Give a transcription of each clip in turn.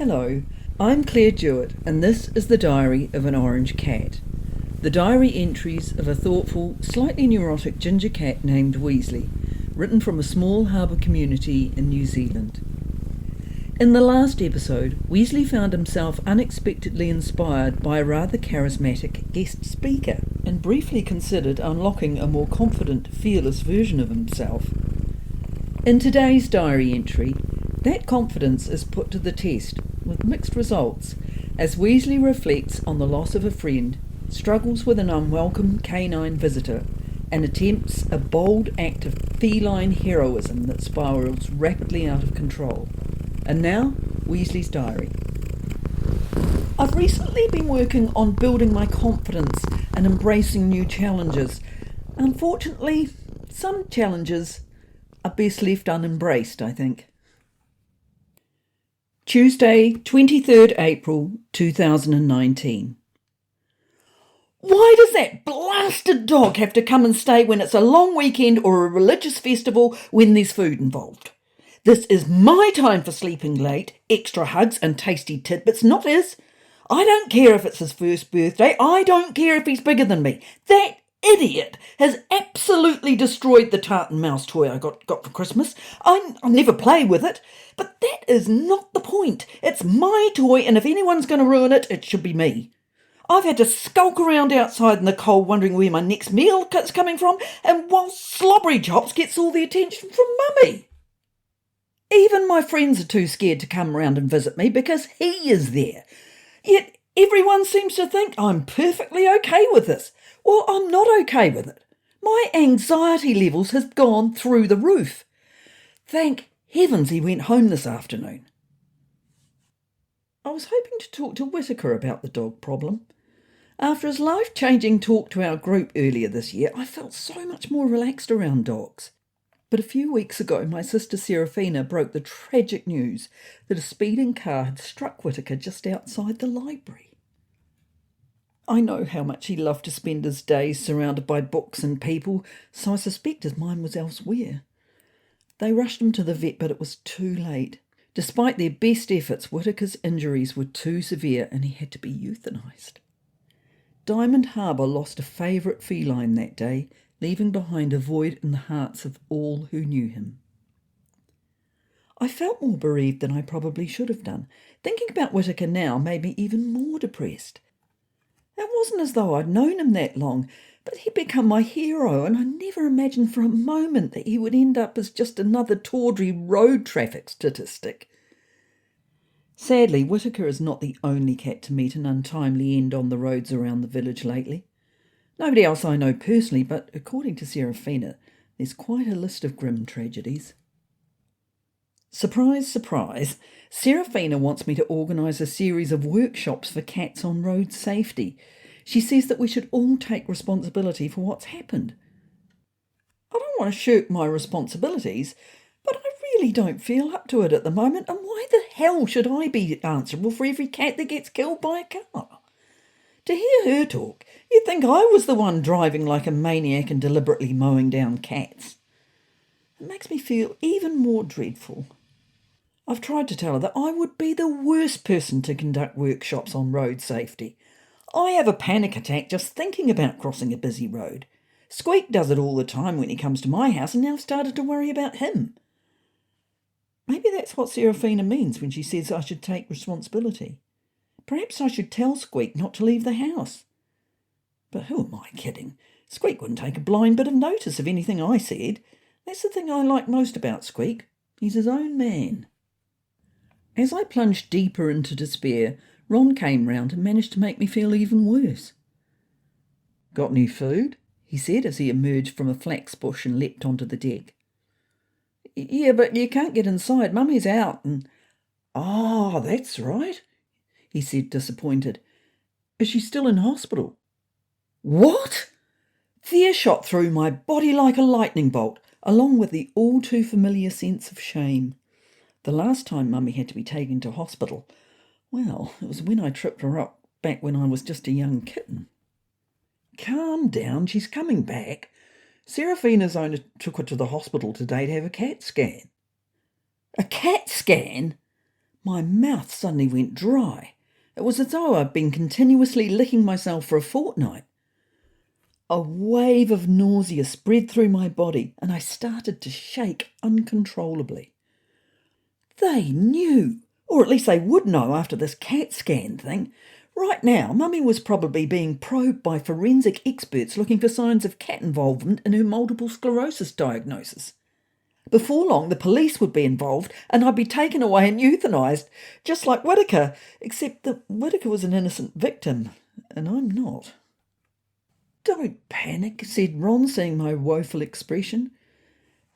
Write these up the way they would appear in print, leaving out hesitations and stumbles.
Hello, I'm Claire Jewitt, and this is the Diary of an Orange Cat. The diary entries of a thoughtful, slightly neurotic ginger cat named Weasley, written from a small harbour community in New Zealand. In the last episode, Weasley found himself unexpectedly inspired by a rather charismatic guest speaker, and briefly considered unlocking a more confident, fearless version of himself. In today's diary entry, that confidence is put to the test, with mixed results, as Weasley reflects on the loss of a friend, struggles with an unwelcome canine visitor, and attempts a bold act of feline heroism that spirals rapidly out of control. And now, Weasley's diary. I've recently been working on building my confidence and embracing new challenges. Unfortunately, some challenges are best left unembraced, I think. Tuesday, 23rd April 2019. Why does that blasted dog have to come and stay when it's a long weekend or a religious festival when there's food involved? This is my time for sleeping late, extra hugs and tasty tidbits, not his. I don't care if it's his first birthday. I don't care if he's bigger than me. That idiot has absolutely destroyed the tartan mouse toy I got for Christmas. I never play with it, but that is not the point. It's my toy, and if anyone's going to ruin it, it should be me. I've had to skulk around outside in the cold wondering where my next meal is coming from, and while Slobbery Chops gets all the attention from Mummy. Even my friends are too scared to come round and visit me because he is there. Yet everyone seems to think I'm perfectly okay with this. Well, I'm not okay with it. My anxiety levels have gone through the roof. Thank heavens he went home this afternoon. I was hoping to talk to Whittaker about the dog problem. After his life-changing talk to our group earlier this year, I felt so much more relaxed around dogs. But a few weeks ago, my sister Seraphina broke the tragic news that a speeding car had struck Whittaker just outside the library. I know how much he loved to spend his days surrounded by books and people, so I suspect his mind was elsewhere. They rushed him to the vet, but it was too late. Despite their best efforts, Whittaker's injuries were too severe and he had to be euthanised. Diamond Harbour lost a favourite feline that day, leaving behind a void in the hearts of all who knew him. I felt more bereaved than I probably should have done. Thinking about Whittaker now made me even more depressed. It wasn't as though I'd known him that long, but he'd become my hero, and I never imagined for a moment that he would end up as just another tawdry road traffic statistic. Sadly, Whittaker is not the only cat to meet an untimely end on the roads around the village lately. Nobody else I know personally, but according to Seraphina, there's quite a list of grim tragedies. Surprise, surprise, Seraphina wants me to organise a series of workshops for cats on road safety. She says that we should all take responsibility for what's happened. I don't want to shirk my responsibilities, but I really don't feel up to it at the moment, and why the hell should I be answerable for every cat that gets killed by a car? To hear her talk, you'd think I was the one driving like a maniac and deliberately mowing down cats. It makes me feel even more dreadful. I've tried to tell her that I would be the worst person to conduct workshops on road safety. I have a panic attack just thinking about crossing a busy road. Squeak does it all the time when he comes to my house, and now I've started to worry about him. Maybe that's what Seraphina means when she says I should take responsibility. Perhaps I should tell Squeak not to leave the house. But who am I kidding? Squeak wouldn't take a blind bit of notice of anything I said. That's the thing I like most about Squeak. He's his own man. As I plunged deeper into despair, Ron came round and managed to make me feel even worse. "Got any food?" he said as he emerged from a flax bush and leapt onto the deck. "Yeah, but you can't get inside. Mummy's out and—" "Ah, that's right," he said, disappointed. "Is she still in hospital?" "What?" Fear shot through my body like a lightning bolt, along with the all-too-familiar sense of shame. The last time Mummy had to be taken to hospital, well, it was when I tripped her up back when I was just a young kitten. "Calm down, she's coming back. Seraphina's only took her to the hospital today to have a CAT scan." "A CAT scan?" My mouth suddenly went dry. It was as though I'd been continuously licking myself for a fortnight. A wave of nausea spread through my body, and I started to shake uncontrollably. They knew, or at least they would know after this CAT scan thing. Right now, Mummy was probably being probed by forensic experts looking for signs of cat involvement in her multiple sclerosis diagnosis. Before long, the police would be involved and I'd be taken away and euthanised, just like Whittaker, except that Whittaker was an innocent victim, and I'm not. Don't panic, said Ron, seeing my woeful expression.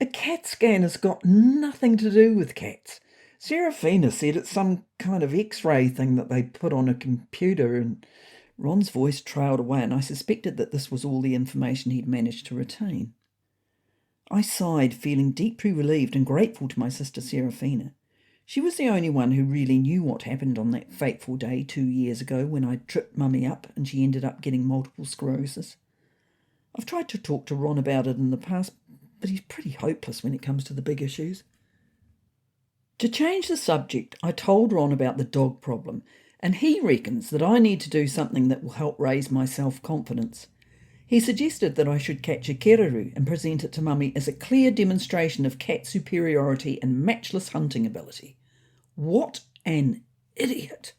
A CAT scan has got nothing to do with cats. Serafina said it's some kind of X-ray thing that they put on a computer, and Ron's voice trailed away, and I suspected that this was all the information he'd managed to retain. I sighed, feeling deeply relieved and grateful to my sister Serafina. She was the only one who really knew what happened on that fateful day 2 years ago when I tripped Mummy up and she ended up getting multiple sclerosis. I've tried to talk to Ron about it in the past, but he's pretty hopeless when it comes to the big issues. To change the subject, I told Ron about the dog problem, and he reckons that I need to do something that will help raise my self-confidence. He suggested that I should catch a kereroo and present it to Mummy as a clear demonstration of cat superiority and matchless hunting ability. What an idiot!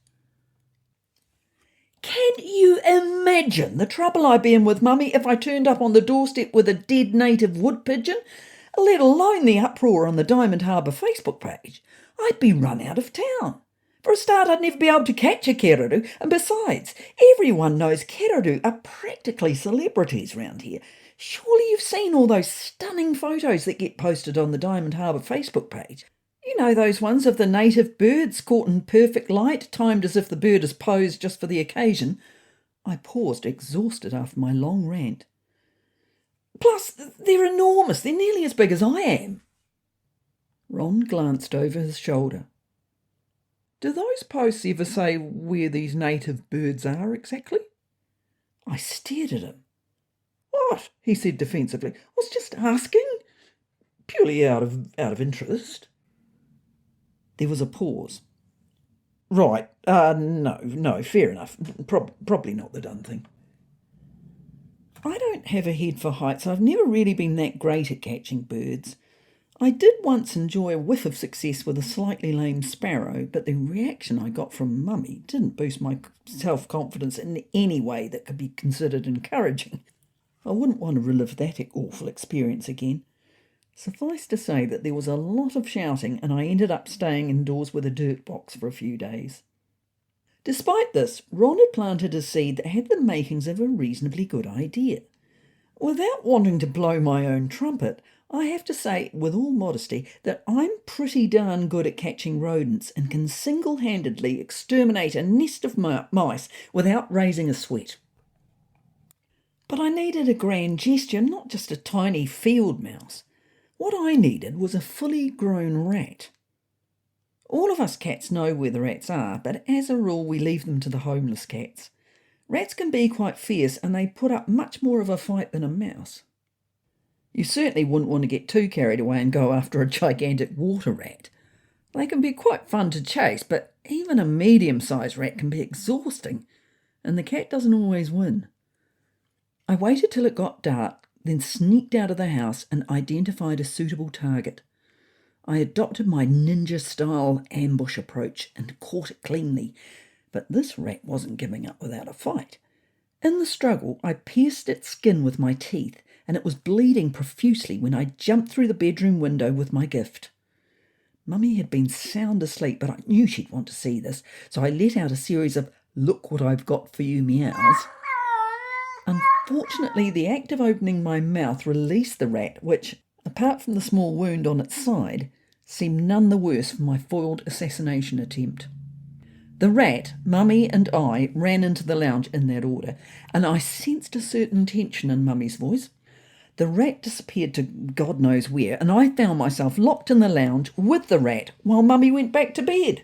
Can you imagine the trouble I'd be in with Mummy if I turned up on the doorstep with a dead native wood pigeon, let alone the uproar on the Diamond Harbour Facebook page? I'd be run out of town. For a start, I'd never be able to catch a kereroo, and besides, everyone knows kereroo are practically celebrities round here. Surely you've seen all those stunning photos that get posted on the Diamond Harbour Facebook page. You know, those ones of the native birds caught in perfect light, timed as if the bird is posed just for the occasion. I paused, exhausted after my long rant. Plus, they're enormous. They're nearly as big as I am. Ron glanced over his shoulder. Do those posts ever say where these native birds are exactly? I stared at him. What? He said defensively. I was just asking. Purely out of interest. There was a pause. Right. No, fair enough. Probably not the done thing. I don't have a head for heights. I've never really been that great at catching birds. I did once enjoy a whiff of success with a slightly lame sparrow, but the reaction I got from Mummy didn't boost my self-confidence in any way that could be considered encouraging. I wouldn't want to relive that awful experience again. Suffice to say that there was a lot of shouting, and I ended up staying indoors with a dirt box for a few days. Despite this, Ron had planted a seed that had the makings of a reasonably good idea. Without wanting to blow my own trumpet, I have to say, with all modesty, that I'm pretty darn good at catching rodents and can single-handedly exterminate a nest of mice without raising a sweat. But I needed a grand gesture, not just a tiny field mouse. What I needed was a fully grown rat. All of us cats know where the rats are, but as a rule we leave them to the homeless cats. Rats can be quite fierce, and they put up much more of a fight than a mouse. You certainly wouldn't want to get too carried away and go after a gigantic water rat. They can be quite fun to chase, but even a medium-sized rat can be exhausting, and the cat doesn't always win. I waited till it got dark, then sneaked out of the house and identified a suitable target. I adopted my ninja-style ambush approach and caught it cleanly, but this rat wasn't giving up without a fight. In the struggle, I pierced its skin with my teeth, and it was bleeding profusely when I jumped through the bedroom window with my gift. Mummy had been sound asleep, but I knew she'd want to see this, so I let out a series of "look what I've got for you" meows. Unfortunately, the act of opening my mouth released the rat, which, apart from the small wound on its side, seemed none the worse for my foiled assassination attempt. The rat, Mummy and I ran into the lounge in that order, and I sensed a certain tension in Mummy's voice. The rat disappeared to God knows where, and I found myself locked in the lounge with the rat while Mummy went back to bed.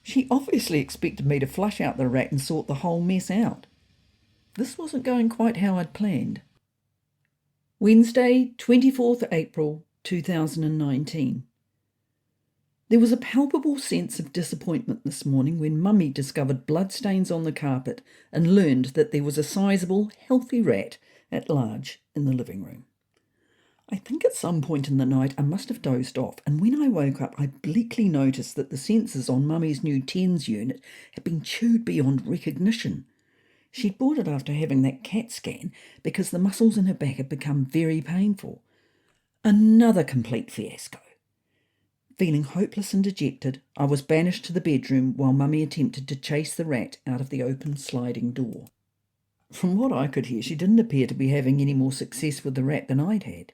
She obviously expected me to flush out the rat and sort the whole mess out. This wasn't going quite how I'd planned. Wednesday, 24th April 2019. There was a palpable sense of disappointment this morning when Mummy discovered bloodstains on the carpet and learned that there was a sizable, healthy rat at large in the living room. I think at some point in the night I must have dozed off, and when I woke up I bleakly noticed that the sensors on Mummy's new TENS unit had been chewed beyond recognition. She'd bought it after having that CAT scan because the muscles in her back had become very painful. Another complete fiasco. Feeling hopeless and dejected, I was banished to the bedroom while Mummy attempted to chase the rat out of the open sliding door. From what I could hear, she didn't appear to be having any more success with the rat than I'd had.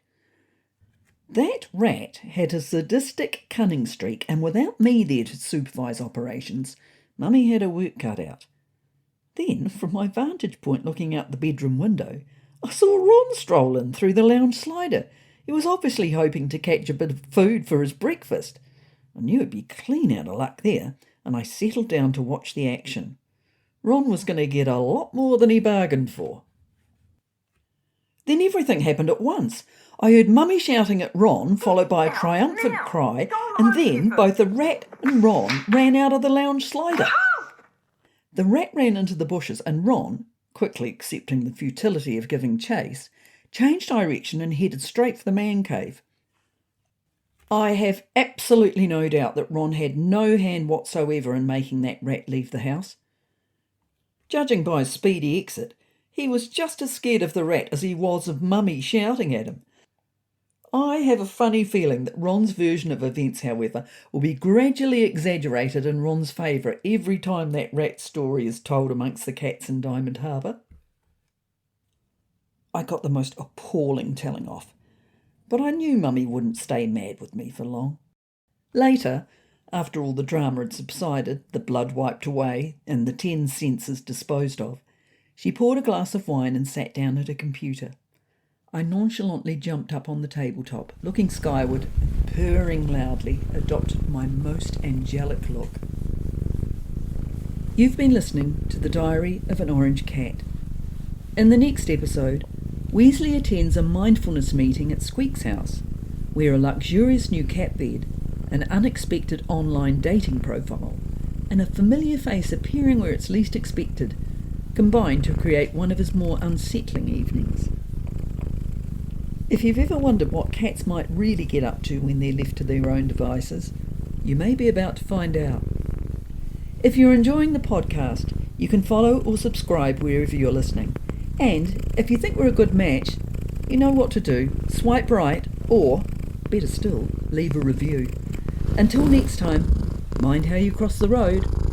That rat had a sadistic cunning streak, and without me there to supervise operations, Mummy had her work cut out. Then, from my vantage point looking out the bedroom window, I saw Ron stroll in through the lounge slider. He was obviously hoping to catch a bit of food for his breakfast. I knew he'd be clean out of luck there, and I settled down to watch the action. Ron was going to get a lot more than he bargained for. Then everything happened at once. I heard Mummy shouting at Ron, followed by a triumphant cry, and then both the rat and Ron ran out of the lounge slider. The rat ran into the bushes, and Ron, quickly accepting the futility of giving chase, changed direction and headed straight for the man cave. I have absolutely no doubt that Ron had no hand whatsoever in making that rat leave the house. Judging by his speedy exit, he was just as scared of the rat as he was of Mummy shouting at him. I have a funny feeling that Ron's version of events, however, will be gradually exaggerated in Ron's favour every time that rat story is told amongst the cats in Diamond Harbour. I got the most appalling telling off, but I knew Mummy wouldn't stay mad with me for long. Later, after all the drama had subsided, the blood wiped away, and the 10 senses disposed of, she poured a glass of wine and sat down at a computer. I nonchalantly jumped up on the tabletop, looking skyward, and purring loudly, adopted my most angelic look. You've been listening to The Diary of an Orange Cat. In the next episode, Weasley attends a mindfulness meeting at Squeak's house, where a luxurious new cat bed, an unexpected online dating profile, and a familiar face appearing where it's least expected combine to create one of his more unsettling evenings. If you've ever wondered what cats might really get up to when they're left to their own devices, you may be about to find out. If you're enjoying the podcast, you can follow or subscribe wherever you're listening. And if you think we're a good match, you know what to do. Swipe right, or, better still, leave a review. Until next time, mind how you cross the road.